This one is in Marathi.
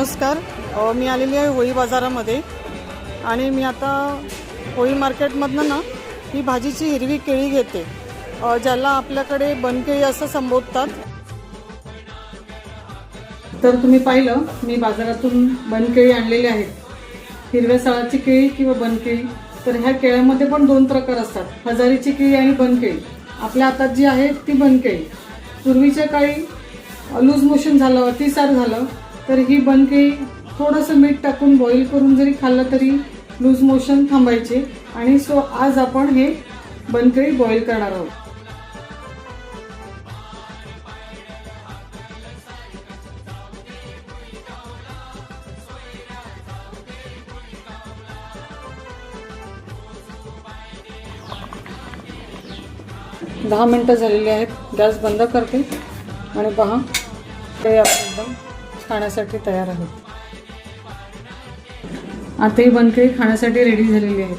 नमस्कार. मी आलेली आहे होळी बाजारामध्ये आणि मी आता होळी मार्केटमधनं ना ही भाजीची हिरवी केळी घेते, ज्याला आपल्याकडे बनकेळी असं संबोधतात. तर तुम्ही पाहिलं मी बाजारातून बनकेळी आणलेली आहेत, हिरव्या साळाची केळी किंवा बनकेळी. तर ह्या केळ्यामध्ये पण दोन प्रकार असतात, हजारीची केळी आणि बनकेळी. आपल्या हातात जी आहे ती बनकेळी. पूर्वीच्या काळी लूज मोशन झालं, अतिसार झालं तर ही बनकेळी थोडंसं मीठ टाकून बॉईल करून जरी खाल्लं तरी लूज मोशन थांबायचे. आणि आज आपण हे बनकेळी बॉईल करणार आहोत. दहा मिनिटं झालेली आहेत. गॅस बंद करते आणि पहा ते एकदम खाण्यासाठी तयार आहेत. आता ही बनकेळी खाण्यासाठी रेडी झालेली आहेत.